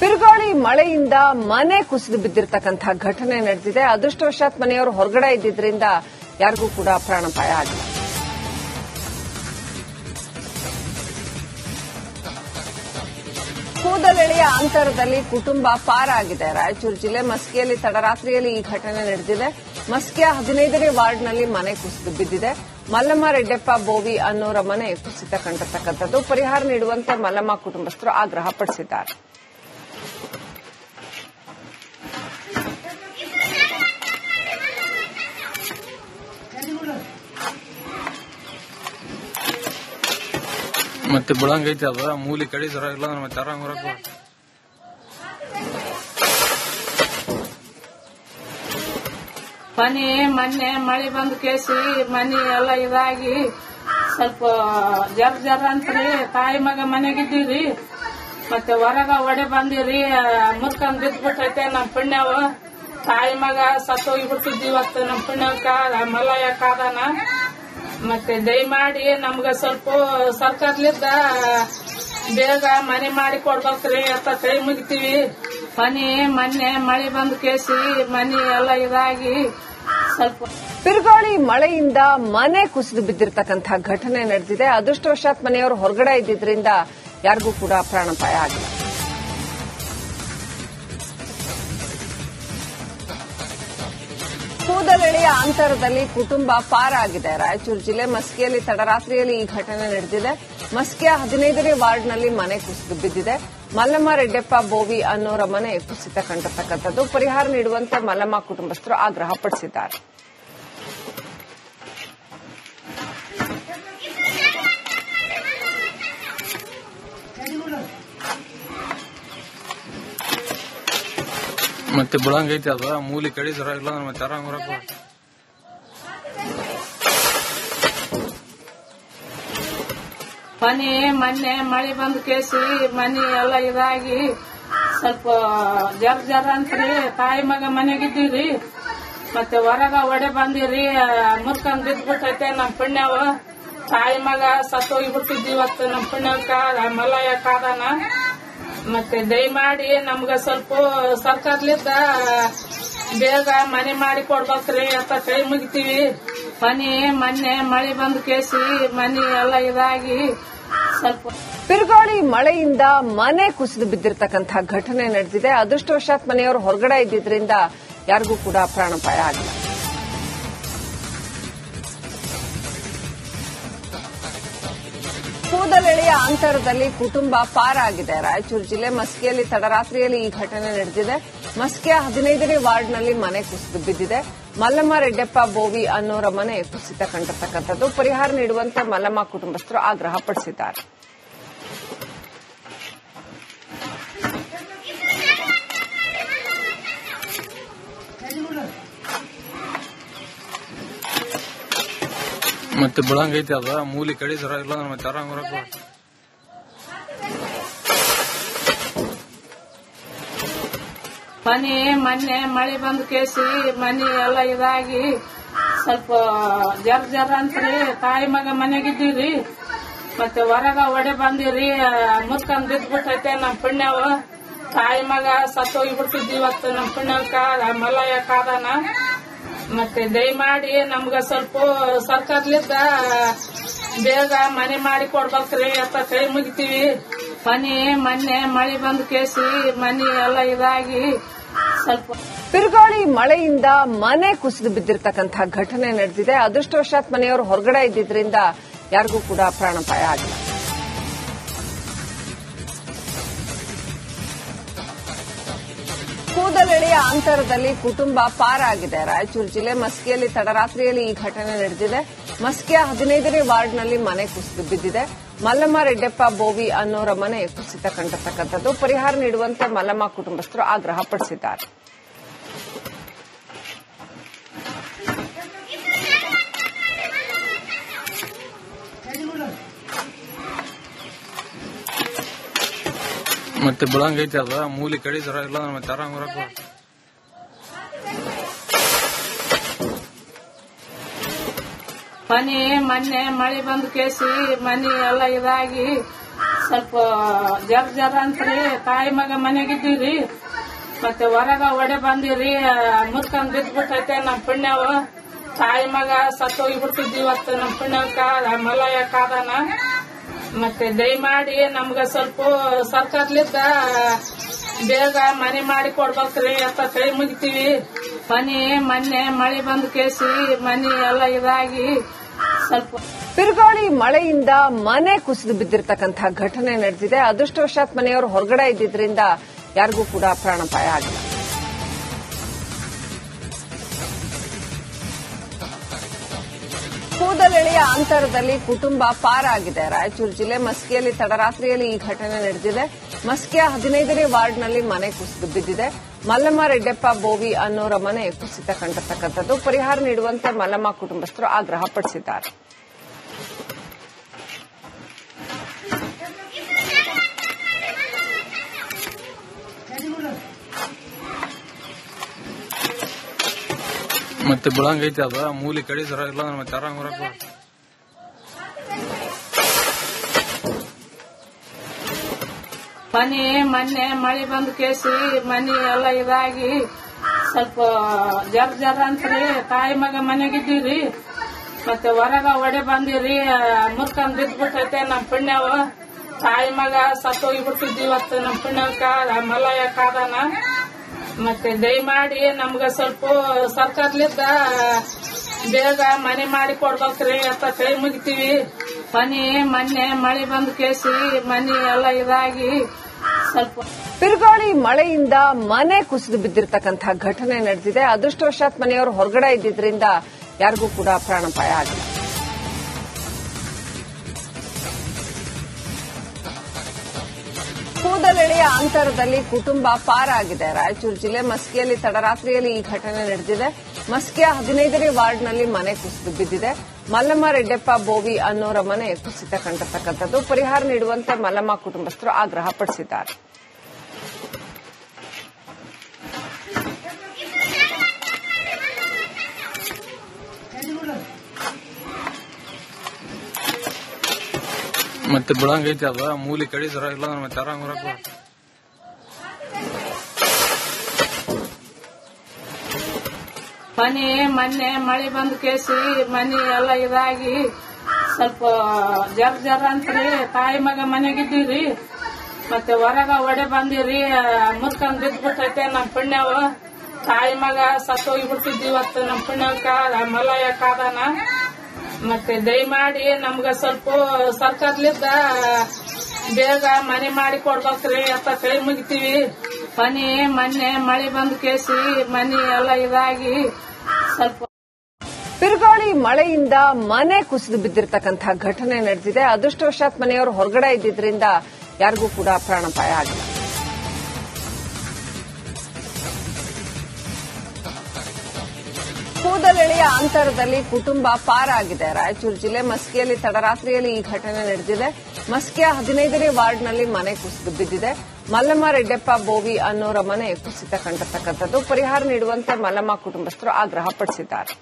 ಬಿರುಗಾಳಿ ಮಳೆಯಿಂದ ಮನೆ ಕುಸಿದು ಬಿದ್ದಿರತಕ್ಕಂತಹ ಘಟನೆ ನಡೆದಿದೆ. ಅದೃಷ್ಟವಶಾತ್ ಮನೆಯವರು ಹೊರಗಡೆ ಇದ್ದಿದ್ರಿಂದ ಯಾರಿಗೂ ಕೂಡ ಪ್ರಾಣಾಪಾಯ ಆಗಿಲ್ಲ. ಕೂದಲೆಳೆಯ ಅಂತರದಲ್ಲಿ ಕುಟುಂಬ ಪಾರಾಗಿದೆ. ರಾಯಚೂರು ಜಿಲ್ಲೆ ಮಸ್ಕಿಯಲ್ಲಿ ತಡರಾತ್ರಿಯಲ್ಲಿ ಈ ಘಟನೆ ನಡೆದಿದೆ. ಮಸ್ಕಿಯ 15ನೇ ವಾರ್ಡ್ನಲ್ಲಿ ಮನೆ ಕುಸಿದು ಬಿದ್ದಿದೆ. ಮಲ್ಲಮ್ಮ ರೆಡ್ಡಪ್ಪ ಬೋವಿ ಅನ್ನೋರ ಮನೆ ಕುಸಿತ ಕಂಡಿರತಕ್ಕಂಥದ್ದು. ಪರಿಹಾರ ನೀಡುವಂತೆ ಮಲ್ಲಮ್ಮ ಕುಟುಂಬಸ್ಥರು ಆಗ್ರಹ ಪಡಿಸಿದ್ದಾರೆ. ಮತ್ತೆ ಬೆಳಂಗೈತಿ ಅದ ಮೂಲಿ ಕಡಿ ಜರ ಇಲ್ಲ ಮತ್ತೆ ಆರಾಮ್ ಹೊರಕ್ ಮೊನ್ನೆ ಮಳೆ ಬಂದ್ ಕೇಸಿ ಮನಿ ಎಲ್ಲ ಇದಾಗಿ ಸ್ವಲ್ಪ ಜರ ಅಂತ್ರಿ ತಾಯಿ ಮಗ ಮನೆಗಿದ್ದೀರಿ. ಮತ್ತೆ ಹೊರಗ ಒಡೆ ಬಂದಿರಿ ಮುರ್ಕಂದ್ ಬಿದ್ಬಿಟ್ಟೈತೆ ನಮ್ ಪುಣ್ಯವ. ತಾಯಿ ಮಗ ಸತ್ತೋಗಿಬಿಟ್ಟಿದ್ವಿ ಇವತ್ತು ನಮ್ ಪುಣ್ಯಕ್ಕ ಮಲ್ಲಯ್ಯ ಕಾದಾನ. ಮತ್ತೆ ದಯಮಾಡಿ ನಮ್ಗ ಸ್ವಲ್ಪ ಸರ್ಕಾರಲಿದ್ದ ಬೇಗ ಮನೆ ಮಾಡಿ ಕೊಡ್ಬೇಕ್ರಿ ಅಂತ ಕೈ ಮುಗಿತೀವಿ. ಮೊನ್ನೆ ಮಳೆ ಬಂದ್ ಕೇಸಿ ಮನಿ ಎಲ್ಲ ಇದಾಗಿ ಸ್ವಲ್ಪ ಬಿರುಗಾಳಿ ಮಳೆಯಿಂದ ಮನೆ ಕುಸಿದು ಬಿದ್ದಿರತಕ್ಕಂತಹ ಘಟನೆ ನಡೆದಿದೆ. ಅದೃಷ್ಟವಶಾತ್ ಮನೆಯವರು ಹೊರಗಡೆ ಇದ್ದಿದ್ರಿಂದ ಯಾರಿಗೂ ಕೂಡ ಪ್ರಾಣಾಪಾಯ ಆಗಿಲ್ಲ. ಕೂದಲೆಳೆಯ ಅಂತರದಲ್ಲಿ ಕುಟುಂಬ ಪಾರಾಗಿದೆ. ರಾಯಚೂರು ಜಿಲ್ಲೆ ಮಸ್ಕಿಯಲ್ಲಿ ತಡರಾತ್ರಿಯಲ್ಲಿ ಈ ಘಟನೆ ನಡೆದಿದೆ. ಮಸ್ಕಿಯ 15ನೇ ವಾರ್ಡ್ನಲ್ಲಿ ಮನೆ ಕುಸಿದು ಬಿದ್ದಿದೆ. ಮಲ್ಲಮ್ಮ ರೆಡ್ಡಪ್ಪ ಬೋವಿ ಅನ್ನೋರ ಮನೆ ಕುಸಿತ ಕಂಡಿರತಕ್ಕಂಥದ್ದು. ಪರಿಹಾರ ನೀಡುವಂತೆ ಮಲ್ಲಮ್ಮ ಕುಟುಂಬಸ್ಥರು ಆಗ್ರಹ ಪಡಿಸಿದ್ದಾರೆ. ಮತ್ತೆ ಬೆಳಂಗೈತಿ ಅದ ಮೂಲಿ ಕಡಿ ಜರ ಇಲ್ಲ ಮತ್ತೆ ಆರಾಮ್ ಹೊರಕ್ ಮೊನ್ನೆ ಮಳೆ ಬಂದ್ ಕೇಸಿ ಮನಿ ಎಲ್ಲ ಇದಾಗಿ ಸ್ವಲ್ಪ ಜರ ಅಂತ್ರಿ ತಾಯಿ ಮಗ ಮನೆಗಿದ್ದೀರಿ. ಮತ್ತೆ ಹೊರಗ ಒಡೆ ಬಂದಿರಿ ಮುರ್ಕಂದ್ ಬಿದ್ಬಿಟ್ಟೈತೆ ನಮ್ ಪುಣ್ಯವ. ತಾಯಿ ಮಗ ಸತ್ತೋಗಿಬಿಟ್ಟಿದ್ವಿ ಇವತ್ತು ನಮ್ ಪುಣ್ಯಕ್ಕ ಮಲ್ಲಯ್ಯ ಕಾದಾನ. ಮತ್ತೆ ದಯಮಾಡಿ ನಮ್ಗ ಸ್ವಲ್ಪ ಸರ್ಕಾರಲಿದ್ದ ಬೇಗ ಮನೆ ಮಾಡಿ ಕೊಡ್ಬೇಕ್ರಿ ಅಂತ ಕೈ ಮುಗಿತೀವಿ. ಮೊನ್ನೆ ಮಳೆ ಬಂದ್ ಕೇಸಿ ಮನಿ ಎಲ್ಲ ಇದಾಗಿ ಸ್ವಲ್ಪ ಬಿರುಗಾಳಿ ಮಳೆಯಿಂದ ಮನೆ ಕುಸಿದು ಬಿದ್ದಿರತಕ್ಕಂತಹ ಘಟನೆ ನಡೆದಿದೆ. ಅದೃಷ್ಟವಶಾತ್ ಮನೆಯವರು ಹೊರಗಡೆ ಇದ್ದಿದ್ರಿಂದ ಯಾರಿಗೂ ಕೂಡ ಪ್ರಾಣಾಪಾಯ ಆಗಿಲ್ಲ. ಕೂದಲೆಳೆಯ ಅಂತರದಲ್ಲಿ ಕುಟುಂಬ ಪಾರಾಗಿದೆ. ರಾಯಚೂರು ಜಿಲ್ಲೆ ಮಸ್ಕಿಯಲ್ಲಿ ತಡರಾತ್ರಿಯಲ್ಲಿ ಈ ಘಟನೆ ನಡೆದಿದೆ. ಮಸ್ಕಿಯ 15ನೇ ವಾರ್ಡ್ನಲ್ಲಿ ಮನೆ ಕುಸಿದು ಬಿದ್ದಿದೆ. ಮಲ್ಲಮ್ಮ ರೆಡ್ಡಪ್ಪ ಬೋವಿ ಅನ್ನೋರ ಮನೆ ಕುಸಿತ ಕಂಡಿರತಕ್ಕಂಥದ್ದು. ಪರಿಹಾರ ನೀಡುವಂತೆ ಮಲ್ಲಮ್ಮ ಕುಟುಂಬಸ್ಥರು ಆಗ್ರಹ ಪಡಿಸಿದ್ದಾರೆ. ಮತ್ತೆ ಬೆಳಂಗೈತಿ ಅದ ಮೂಲಿ ಕಡಿ ಜರ ಇಲ್ಲ ಮತ್ತೆ ಆರಾಮ್ ಹೊರಕ್ ಮೊನ್ನೆ ಮಳೆ ಬಂದ್ ಕೇಸಿ ಮನಿ ಎಲ್ಲ ಇದಾಗಿ ಸ್ವಲ್ಪ ಜರ ಅಂತ್ರಿ ತಾಯಿ ಮಗ ಮನೆಗಿದ್ದೀರಿ. ಮತ್ತೆ ಹೊರಗ ಒಡೆ ಬಂದಿರಿ ಮುರ್ಕಂದ್ ಬಿದ್ಬಿಟ್ಟೈತೆ ನಮ್ ಪುಣ್ಯವ. ತಾಯಿ ಮಗ ಸತ್ತೋಗಿಬಿಟ್ಟಿದ್ವಿ ಇವತ್ತು ನಮ್ ಪುಣ್ಯಕ್ಕ ಮಲ್ಲಯ್ಯ ಕಾದಾನ. ಮತ್ತೆ ದಯಮಾಡಿ ನಮ್ಗ ಸ್ವಲ್ಪ ಸರ್ಕಾರಲಿದ್ದ ಬೇಗ ಮನೆ ಮಾಡಿ ಕೊಡ್ಬೇಕ್ರಿ ಅಂತ ಕೈ ಮುಗಿತೀವಿ. ಮೊನ್ನೆ ಮಳೆ ಬಂದ್ ಕೇಸಿ ಮನಿ ಎಲ್ಲ ಇದಾಗಿ ಸ್ವಲ್ಪ ಬಿರುಗಾಳಿ ಮಳೆಯಿಂದ ಮನೆ ಕುಸಿದು ಬಿದ್ದಿರತಕ್ಕಂತಹ ಘಟನೆ ನಡೆದಿದೆ. ಅದೃಷ್ಟವಶಾತ್ ಮನೆಯವರು ಹೊರಗಡೆ ಇದ್ದಿದ್ರಿಂದ ಯಾರಿಗೂ ಕೂಡ ಪ್ರಾಣಾಪಾಯ ಆಗಿಲ್ಲ. ಕೂದಲೆಳೆಯ ಅಂತರದಲ್ಲಿ ಕುಟುಂಬ ಪಾರಾಗಿದೆ. ರಾಯಚೂರು ಜಿಲ್ಲೆ ಮಸ್ಕಿಯಲ್ಲಿ ತಡರಾತ್ರಿಯಲ್ಲಿ ಈ ಘಟನೆ ನಡೆದಿದೆ. ಮಸ್ಕಿಯ 15ನೇ ವಾರ್ಡ್ನಲ್ಲಿ ಮನೆ ಕುಸಿದು ಬಿದ್ದಿದೆ. ಮಲ್ಲಮ್ಮ ರೆಡ್ಡಪ್ಪ ಬೋವಿ ಅನ್ನೋರ ಮನೆ ಕುಸಿತ ಕಂಡಿರತಕ್ಕಂಥದ್ದು. ಪರಿಹಾರ ನೀಡುವಂತೆ ಮಲ್ಲಮ್ಮ ಕುಟುಂಬಸ್ಥರು ಆಗ್ರಹ ಪಡಿಸಿದ್ದಾರೆ. ಮತ್ತೆ ಬೆಳಂಗೈತಿ ಅದ ಮೂಲಿ ಕಡಿ ಜರ ಇಲ್ಲ ಮತ್ತೆ ಆರಾಮ್ ಹೊರಕ್ ಮೊನ್ನೆ ಮಳೆ ಬಂದ್ ಕೇಸಿ ಮನಿ ಎಲ್ಲ ಇದಾಗಿ ಸ್ವಲ್ಪ ಜರ ಅಂತ್ರಿ ತಾಯಿ ಮಗ ಮನೆಗಿದ್ದೀವ್ರಿ. ಮತ್ತೆ ಹೊರಗ ಒಡೆ ಬಂದಿವ್ರಿ, ಮುರ್ಕೊಂಡ್ ಬಿದ್ಬಿಟ್ಟೈತೆ ನಮ್ ಪುಣ್ಯವ. ತಾಯಿ ಮಗ ಸತ್ತೋಗ್ಬಿಡ್ತಿದ್ವಿ ಇವತ್ತು ನಮ್ ಪುಣ್ಯಕ್ಕ ಮಲಯ ಕಾದನ. ಮತ್ತೆ ದಯಮಾಡಿ ನಮ್ಗ ಸ್ವಲ್ಪ ಸರ್ಕಾರಲಿದ್ದ ಬೇಗ ಮನೆ ಮಾಡಿ ಕೊಡ್ಬೇಕ್ರಿ ಅಂತ ಕೈ ಮುಗಿತೀವಿ. ಮೊನ್ನೆ ಮಳೆ ಬಂದ್ ಕೇಸಿ ಮನಿ ಎಲ್ಲ ಇದಾಗಿ ಸ್ವಲ್ಪ ಬಿರುಗಾಳಿ ಮಳೆಯಿಂದ ಮನೆ ಕುಸಿದು ಬಿದ್ದಿರತಕ್ಕಂಥ ಘಟನೆ ನಡೆದಿದೆ. ಅದೃಷ್ಟವಶಾತ್ ಮನೆಯವರು ಹೊರಗಡೆ ಇದ್ದಿದ್ರಿಂದ ಯಾರಿಗೂ ಕೂಡ ಪ್ರಾಣಾಪಾಯ ಆಗಿಲ್ಲ. ಕೂದಲೆಳೆಯ ಅಂತರದಲ್ಲಿ ಕುಟುಂಬ ಪಾರಾಗಿದೆ. ರಾಯಚೂರು ಜಿಲ್ಲೆ ಮಸ್ಕಿಯಲ್ಲಿ ತಡರಾತ್ರಿಯಲ್ಲಿ ಈ ಘಟನೆ ನಡೆದಿದೆ. ಮಸ್ಕಿಯ 15ನೇ ವಾರ್ಡ್ನಲ್ಲಿ ಮನೆ ಕುಸಿದು ಬಿದ್ದಿದೆ. ಮಲ್ಲಮ್ಮ ರೆಡ್ಡೆಪ್ಪ ಬೋವಿ ಅನ್ನೋರ ಮನೆ ಕುಸಿತ ಕಂಡಿರ್ತಕ್ಕಂಥದ್ದು. ಪರಿಹಾರ ನೀಡುವಂತೆ ಮಲ್ಲಮ್ಮ ಕುಟುಂಬಸ್ಥರು ಆಗ್ರಹ ಪಡಿಸಿದ್ದಾರೆ. ಮತ್ತೆ ಬೆಳಂಗೈತಿ ಅದ ಮೂಲಿ ಕಡಿ ಸರ ಇಲ್ಲ ಮತ್ತೆ ಆರಾಮ್ ಹೊರಕ್ ಮೊನ್ನೆ ಮಳೆ ಬಂದ್ ಕೇಸಿ ಮನಿ ಎಲ್ಲ ಇದಾಗಿ ಸ್ವಲ್ಪ ಜರ ಅಂತ್ರಿ ತಾಯಿ ಮಗ ಮನೆಗಿದ್ದೀವ್ರಿ. ಮತ್ತೆ ಹೊರಗ ಒಡೆ ಬಂದಿವ್ರಿ, ಮುರ್ಕೊಂಡ್ ಬಿದ್ಬಿಟ್ಟೈತೆ ನಮ್ ಪುಣ್ಯವ. ತಾಯಿ ಮಗ ಸತ್ತೋಗ್ಬಿಡ್ತಿದ್ವಿ ಇವತ್ತು ನಮ್ ಪುಣ್ಯಕ್ಕ ಮಲಯ ಕಾದನ. ಮತ್ತೆ ದಯಮಾಡಿ ನಮ್ಗ ಸ್ವಲ್ಪ ಸರ್ಕಾರಲಿದ್ದ ಬೇಗ ಮನೆ ಮಾಡಿ ಕೊಡ್ಬೇಕ್ರಿ ಅಂತ ಕೈ ಮುಗಿತೀವಿ. ಮೊನ್ನೆ ಮಳೆ ಬಂದ್ ಕೇಸಿ ಮನಿ ಎಲ್ಲ ಇದಾಗಿ ಸ್ವಲ್ಪ ಬಿರುಗಾಳಿ ಮಳೆಯಿಂದ ಮನೆ ಕುಸಿದು ಬಿದ್ದಿರತಕ್ಕಂಥ ಘಟನೆ ನಡೆದಿದೆ. ಅದೃಷ್ಟವಶಾತ್ ಮನೆಯವರು ಹೊರಗಡೆ ಇದ್ದಿದ್ರಿಂದ ಯಾರಿಗೂ ಕೂಡ ಪ್ರಾಣಾಪಾಯ ಆಗಿಲ್ಲ. ಕೂದಲೆಳೆಯ ಅಂತರದಲ್ಲಿ ಕುಟುಂಬ ಪಾರಾಗಿದೆ. ರಾಯಚೂರು ಜಿಲ್ಲೆ ಮಸ್ಕಿಯಲ್ಲಿ ತಡರಾತ್ರಿಯಲ್ಲಿ ಈ ಘಟನೆ ನಡೆದಿದೆ. ಮಸ್ಕಿಯ 15ನೇ ವಾರ್ಡ್ನಲ್ಲಿ ಮನೆ ಕುಸಿದು ಬಿದ್ದಿದೆ. ಮಲ್ಲಮ್ಮ ರೆಡ್ಡೆಪ್ಪ ಬೋವಿ ಅನ್ನೋರ ಮನೆ ಕುಸಿತ ಕಂಡಿರ್ತಕ್ಕಂಥದ್ದು. ಪರಿಹಾರ ನೀಡುವಂತೆ ಮಲ್ಲಮ್ಮ ಕುಟುಂಬಸ್ಥರು ಆಗ್ರಹ ಪಡಿಸಿದ್ದಾರೆ. ಮತ್ತೆ ಬೆಳಂಗೈತಿ ಅದ ಮೂಲಿ ಕಡಿ ಸರ ಇಲ್ಲ ಮತ್ತೆ ಆರಾಮ್ ಹೊರಕ್ ಮೊನ್ನೆ ಮಳೆ ಬಂದ್ ಕೇಸಿ ಮನಿ ಎಲ್ಲ ಇದಾಗಿ ಸ್ವಲ್ಪ ಜರ ಅಂತ್ರಿ ತಾಯಿ ಮಗ ಮನೆಗಿದ್ದೀವ್ರಿ. ಮತ್ತೆ ಹೊರಗ ಒಡೆ ಬಂದಿವ್ರಿ, ಮುರ್ಕೊಂಡ್ ಬಿದ್ಬಿಟ್ಟೈತೆ ನಮ್ ಪುಣ್ಯವ. ತಾಯಿ ಮಗ ಸತ್ತೋಗ್ಬಿಡ್ತಿದ್ವಿ ಇವತ್ತು ನಮ್ ಪುಣ್ಯಕ್ಕ ಮಲಯ ಕಾದನ. ಮತ್ತೆ ದಯಮಾಡಿ ನಮ್ಗ ಸ್ವಲ್ಪ ಸರ್ಕಾರಲಿದ್ದ ಬೇಗ ಮನೆ ಮಾಡಿ ಕೊಡ್ಬೇಕ್ರಿ ಅಂತ ಕೈ ಮುಗಿತೀವಿ. ಮೊನ್ನೆ ಮಳೆ ಬಂದ್ ಕೇಸಿ ಮನಿ ಎಲ್ಲ ಇದಾಗಿ ಸ್ವಲ್ಪ ಬಿರುಗಾಳಿ ಮಳೆಯಿಂದ ಮನೆ ಕುಸಿದು ಬಿದ್ದಿರತಕ್ಕಂಥ ಘಟನೆ ನಡೆದಿದೆ. ಅದೃಷ್ಟವಶಾತ್ ಮನೆಯವರು ಹೊರಗಡೆ ಇದ್ದಿದ್ರಿಂದ ಯಾರಿಗೂ ಕೂಡ ಪ್ರಾಣಾಪಾಯ ಆಗಿಲ್ಲ. ಕೂದಲೆಳೆಯ ಅಂತರದಲ್ಲಿ ಕುಟುಂಬ ಪಾರಾಗಿದೆ. ರಾಯಚೂರು ಜಿಲ್ಲೆ ಮಸ್ಕಿಯಲ್ಲಿ ತಡರಾತ್ರಿಯಲ್ಲಿ ಈ ಘಟನೆ ನಡೆದಿದೆ. ಮಸ್ಕಿಯ 15ನೇ ವಾರ್ಡ್ನಲ್ಲಿ ಮನೆ ಕುಸಿದು ಬಿದ್ದಿದೆ. ಮಲ್ಲಮ್ಮ ರೆಡ್ಡೆಪ್ಪ ಬೋವಿ ಅನ್ನೋರ ಮನೆ ಕುಸಿತ ಕಂಡಿರ್ತಕ್ಕಂಥದ್ದು. ಪರಿಹಾರ ನೀಡುವಂತೆ ಮಲ್ಲಮ್ಮ ಕುಟುಂಬಸ್ಥರು ಆಗ್ರಹ ಪಡಿಸಿದ್ದಾರೆ.